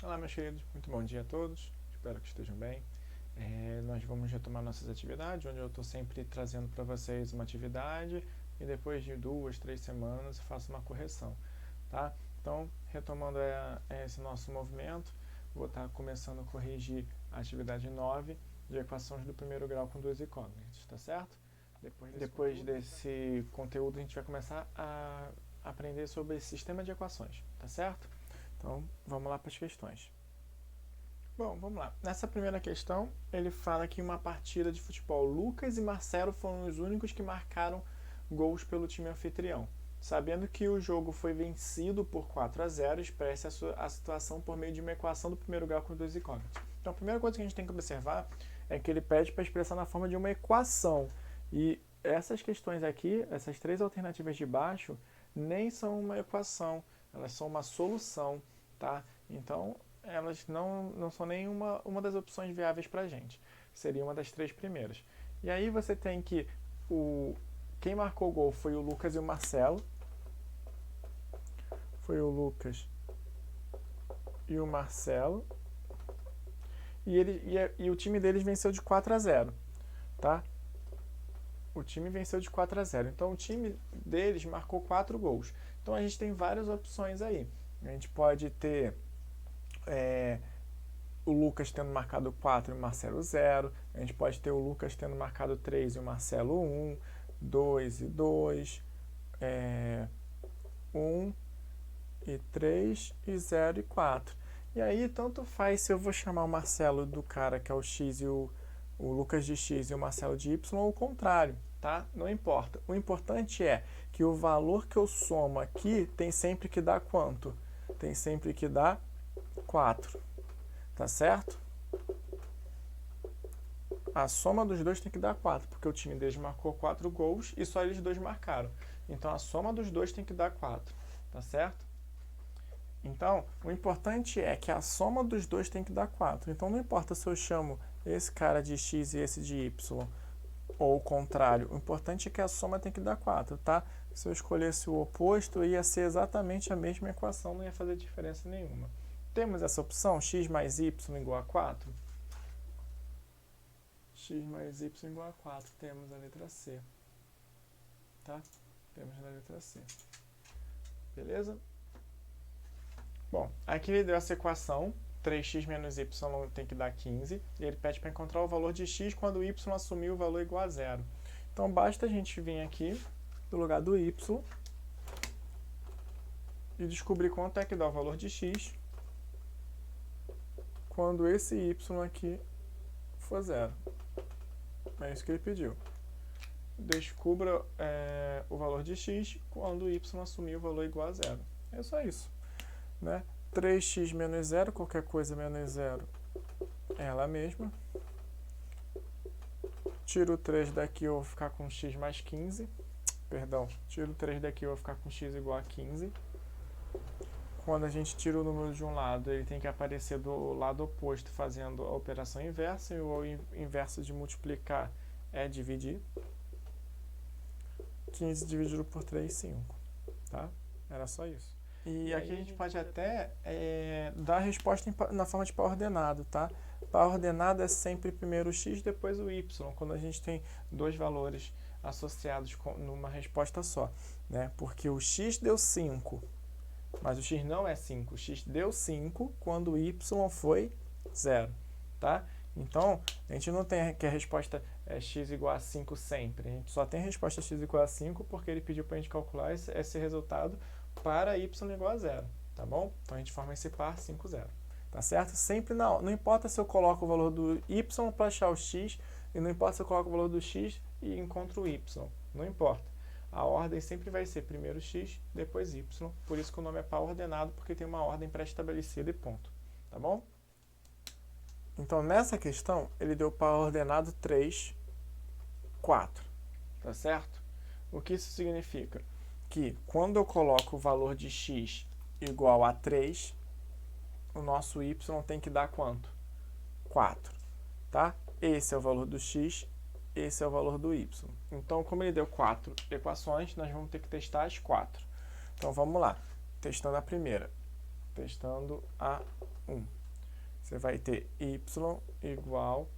Olá, meus queridos, muito bom dia a todos, espero que estejam bem. Nós vamos retomar nossas atividades, onde eu estou sempre trazendo para vocês uma atividade e depois de 2, 3 semanas eu faço uma correção, tá? Então, retomando esse nosso movimento, vou estar começando a corrigir a atividade 9 de equações do primeiro grau com duas incógnitas, tá certo? Depois desse conteúdo, a gente vai começar a aprender sobre esse sistema de equações, tá certo? Então, vamos lá para as questões. Bom, vamos lá. Nessa primeira questão, ele fala que em uma partida de futebol, Lucas e Marcelo foram os únicos que marcaram gols pelo time anfitrião. Sabendo que o jogo foi vencido por 4-0, expresse a situação por meio de uma equação do primeiro grau com duas incógnitas. Então, a primeira coisa que a gente tem que observar é que ele pede para expressar na forma de uma equação. E essas questões aqui, essas três alternativas de baixo, nem são uma equação, elas são uma solução, tá? Então, elas não são nem uma das opções viáveis para a gente. Seria uma das três primeiras. E aí você tem que quem marcou o gol foi o Lucas e o Marcelo. Foi o Lucas e o Marcelo. E o time deles venceu de 4-0, tá? O time venceu de 4-0. Então o time deles marcou 4 gols. Então a gente tem várias opções aí. A gente pode ter o Lucas tendo marcado 4 e o Marcelo 0. A gente pode ter o Lucas tendo marcado 3 e o Marcelo 1, 2 e 2, 1 e 3 e 0 e 4. E aí tanto faz se eu vou chamar o Marcelo do cara que é o X e o Lucas de X e o Marcelo de Y ou o contrário, tá? Não importa. O importante é que o valor que eu somo aqui tem sempre que dar quanto? Tem sempre que dar 4. Tá certo? A soma dos dois tem que dar 4, porque o time deles marcou 4 gols e só eles dois marcaram. Então a soma dos dois tem que dar 4, tá certo? Então, o importante é que a soma dos dois tem que dar 4. Então não importa se eu chamo esse cara de X e esse de Y, ou o contrário. O importante é que a soma tem que dar 4, tá? Se eu escolhesse o oposto, ia ser exatamente a mesma equação, não ia fazer diferença nenhuma. Temos essa opção, x mais y igual a 4? X mais y igual a 4. Temos a letra C. Tá? Temos a letra C. Beleza? Bom, aqui ele deu essa equação. 3x menos y tem que dar 15. E ele pede para encontrar o valor de x quando y assumir o valor igual a zero. Então, basta a gente vir aqui do lugar do y e descobrir quanto é que dá o valor de x quando esse y aqui for zero. É isso que ele pediu. Descubra o valor de x quando y assumir o valor igual a zero. É só isso. Né? 3x menos 0, qualquer coisa menos 0 é ela mesma. Tiro o 3 daqui, eu vou ficar com x mais 15. Perdão, tiro o 3 daqui, eu vou ficar com x igual a 15. Quando a gente tira o número de um lado, ele tem que aparecer do lado oposto fazendo a operação inversa. E o inverso de multiplicar é dividir. 15 dividido por 3, 5. Tá? Era só isso. E aqui a gente pode até dar a resposta na forma de par ordenado, tá? Par ordenado é sempre primeiro o x, depois o y, quando a gente tem dois valores associados numa resposta só, né? Porque o x deu 5, mas o x não é 5. O x deu 5 quando o y foi 0, tá? Então, a gente não tem que a resposta é x igual a 5 sempre. A gente só tem a resposta x igual a 5 porque ele pediu para a gente calcular esse resultado para y igual a 0, tá bom? Então, a gente forma esse par 5, 0. Tá certo? Sempre não importa se eu coloco o valor do y para achar o x, e não importa se eu coloco o valor do x e encontro o y. Não importa. A ordem sempre vai ser primeiro x, depois y. Por isso que o nome é par ordenado, porque tem uma ordem pré-estabelecida e ponto. Tá bom? Então, nessa questão, ele deu par ordenado 3, 4. Tá certo? O que isso significa? Que quando eu coloco o valor de x igual a 3, o nosso y tem que dar quanto? 4. Tá? Esse é o valor do x, esse é o valor do y. Então, como ele deu 4 equações, nós vamos ter que testar as 4. Então, vamos lá. Testando a primeira. Testando a 1. Você vai ter y igual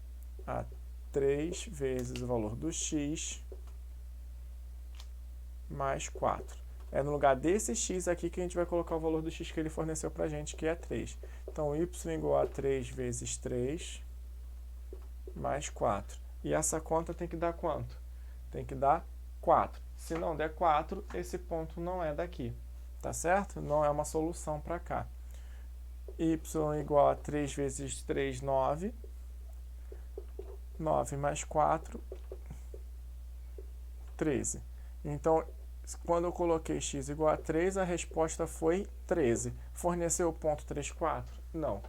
a 3 vezes o valor do x mais 4. É no lugar desse x aqui que a gente vai colocar o valor do x que ele forneceu para a gente, que é 3. Então, y igual a 3 vezes 3 mais 4. E essa conta tem que dar quanto? Tem que dar 4. Se não der 4, esse ponto não é daqui. Tá certo? Não é uma solução para cá. Y igual a 3 vezes 3, 9. 9 mais 4, 13. Então, quando eu coloquei x igual a 3, a resposta foi 13. Forneceu o ponto 3, 4? Não.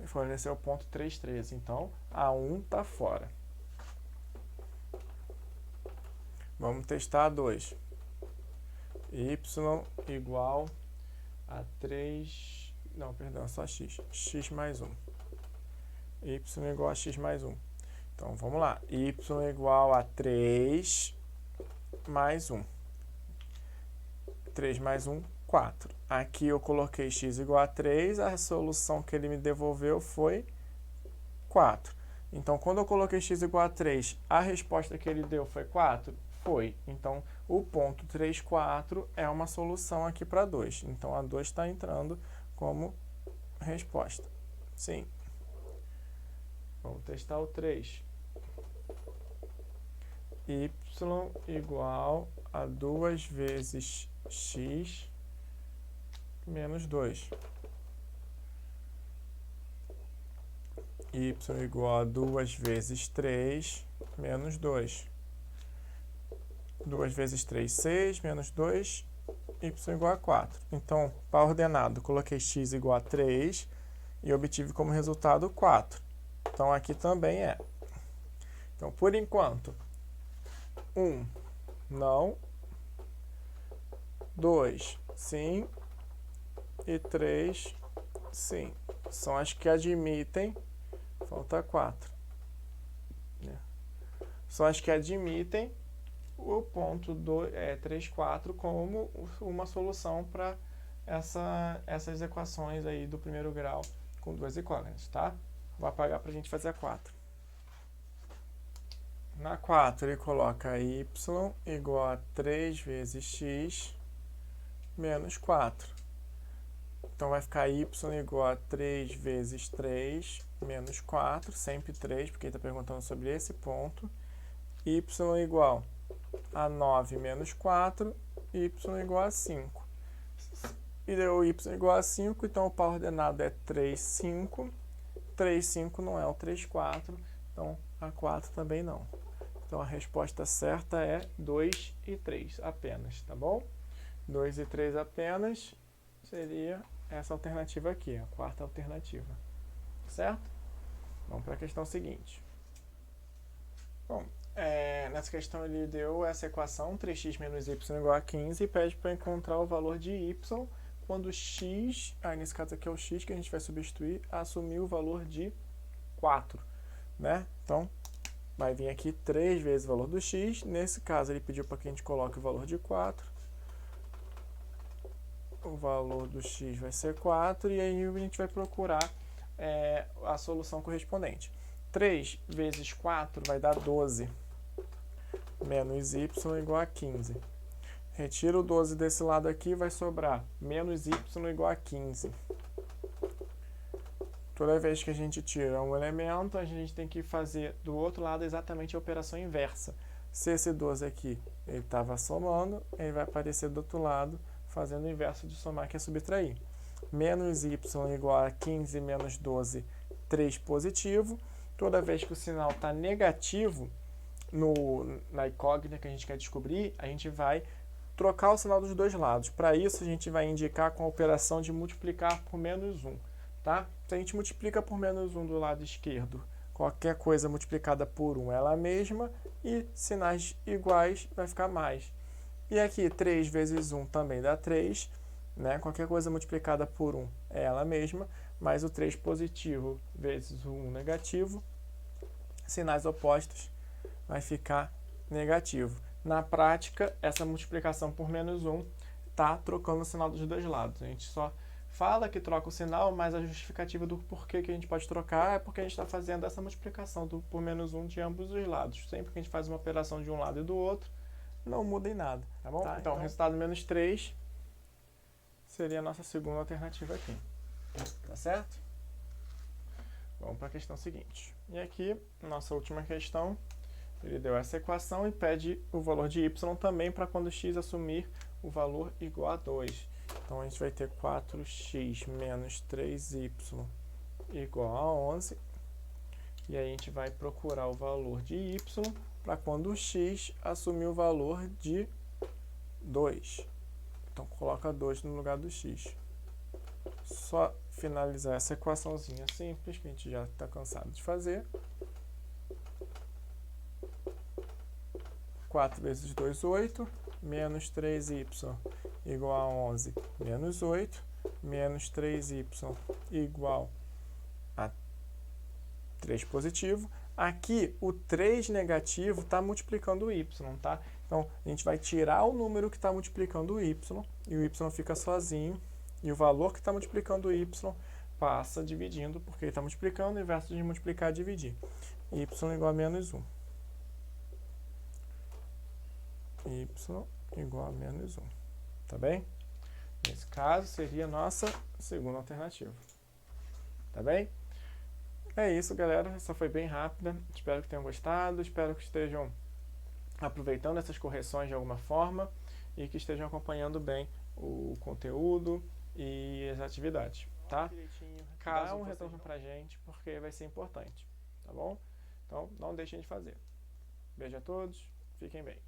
Forneceu o ponto 3, 13. Então, a 1 está fora. Vamos testar a 2. Y igual a 3... Não, perdão, só x. X mais 1. Y igual a x mais 1. Então, vamos lá. Y igual a 3 mais 1. 3 mais 1, 4. Aqui eu coloquei x igual a 3, a solução que ele me devolveu foi 4. Então, quando eu coloquei x igual a 3, a resposta que ele deu foi 4? Foi. Então, o ponto 3, 4 é uma solução aqui para 2. Então, a 2 está entrando como resposta. Sim. Vamos testar o 3. Y igual a 2 vezes x menos 2. Y igual a 2 vezes 3 menos 2. 2 vezes 3, 6, menos 2, y igual a 4. Então, para ordenado, coloquei x igual a 3 e obtive como resultado 4. Então, aqui também é. Então, por enquanto, 1, não. 2, sim. E 3, sim. São as que admitem. Falta 4. São as que admitem o ponto 3, 4 como uma solução para essas equações aí do primeiro grau com duas incógnitas, tá? Vou apagar para a gente fazer a 4. Na 4, ele coloca y igual a 3 vezes x menos 4. Então, vai ficar y igual a 3 vezes 3 menos 4, sempre 3, porque ele está perguntando sobre esse ponto. Y igual a 9 menos 4, y igual a 5. E deu y igual a 5, então o par ordenado é 3, 5. 3, 5 não é o 3, 4, então a 4 também não. Então a resposta certa é 2 e 3 apenas, tá bom? 2 e 3 apenas seria essa alternativa aqui, a quarta alternativa. Certo? Vamos para a questão seguinte. Bom, nessa questão ele deu essa equação, 3x menos y igual a 15, e pede para encontrar o valor de y quando x, nesse caso aqui é o x que a gente vai substituir, assumir o valor de 4. Né? Então, vai vir aqui 3 vezes o valor do x. Nesse caso, ele pediu para que a gente coloque o valor de 4. O valor do x vai ser 4, e aí a gente vai procurar a solução correspondente. 3 vezes 4 vai dar 12, menos y igual a 15. Retira o 12 desse lado aqui, vai sobrar menos y igual a 15. Toda vez que a gente tira um elemento, a gente tem que fazer do outro lado exatamente a operação inversa. Se esse 12 aqui ele estava somando, ele vai aparecer do outro lado fazendo o inverso de somar, que é subtrair. Menos y igual a 15 menos 12, 3 positivo. Toda vez que o sinal está negativo na incógnita que a gente quer descobrir, a gente vai trocar o sinal dos dois lados. Para isso, a gente vai indicar com a operação de multiplicar por menos 1. Tá? Se a gente multiplica por menos 1 do lado esquerdo, qualquer coisa multiplicada por 1 é ela mesma, e sinais iguais vai ficar mais. E aqui, 3 vezes 1 também dá 3, né? Qualquer coisa multiplicada por 1 é ela mesma, mais o 3 positivo vezes o 1 negativo, sinais opostos, vai ficar negativo. Na prática, essa multiplicação por menos 1 está trocando o sinal dos dois lados. A gente só fala que troca o sinal, mas a justificativa do porquê que a gente pode trocar é porque a gente está fazendo essa multiplicação por menos 1 de ambos os lados. Sempre que a gente faz uma operação de um lado e do outro, não muda em nada, tá bom? Tá, então, resultado menos 3 seria a nossa segunda alternativa aqui, tá certo? Vamos para a questão seguinte. E aqui, nossa última questão, ele deu essa equação e pede o valor de y também para quando x assumir o valor igual a 2. Então, a gente vai ter 4x menos 3y igual a 11. E aí, a gente vai procurar o valor de y para quando o x assumir o valor de 2. Então, coloca 2 no lugar do x. Só finalizar essa equaçãozinha simples, que a gente já está cansado de fazer. 4 vezes 2, 8. Menos 3y igual a 11, menos 8. Menos 3y igual a 3 positivo. Aqui, o 3 negativo está multiplicando o y, tá? Então, a gente vai tirar o número que está multiplicando o y, e o y fica sozinho, e o valor que está multiplicando o y passa dividindo, porque ele está multiplicando, ao invés de multiplicar, dividir. Y igual a menos 1. Y igual a menos 1. Tá bem? Nesse caso, seria a nossa segunda alternativa. Tá bem? É isso, galera. Essa foi bem rápida. Espero que tenham gostado. Espero que estejam aproveitando essas correções de alguma forma e que estejam acompanhando bem o conteúdo e as atividades, tá? Dá um retorno pra gente, porque vai ser importante, tá bom? Então, não deixem de fazer. Beijo a todos. Fiquem bem.